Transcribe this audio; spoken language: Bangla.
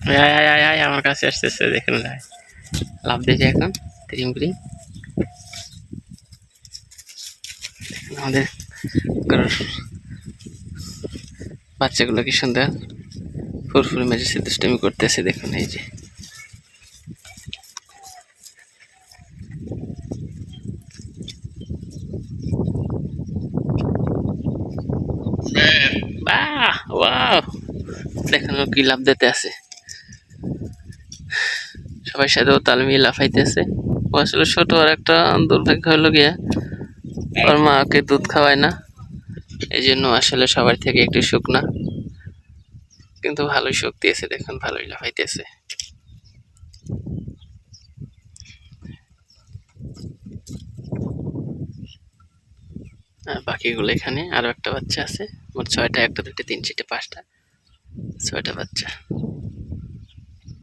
আয় আয় আয় আয় আমার কাছে আসতেছে, দেখুন ভাই লাভ দিয়েছে এখন তিরিং বিরিং। আমাদের গরুর বাচ্চাগুলো কি সুন্দর ফুরফুরে মেজেছে, দুষ্টামি করতেছে, দেখুন এই যে। বাহ ওয়াও, দেখুন ও কি লাভ দিতে আছে, সবার সাথে ও তাল মিলিয়ে লাফাইতেছে। ও আসলে ছোট, আর একটা দুর্ভাগ্য হলো গিয়া ওর মা ওকে দুধ খাওয়ায় না, এই জন্য আসলে সবার থেকে একটু শুকনা, কিন্তু ভালোই শক্তি আছে, দেখুন ভালোই লাফাইতেছে। আর বাকিগুলো এখানে আরো একটা বাচ্চা আছে, মোট 6টা, 1টা 2টা 3 4 5টা 6টা বাচ্চা।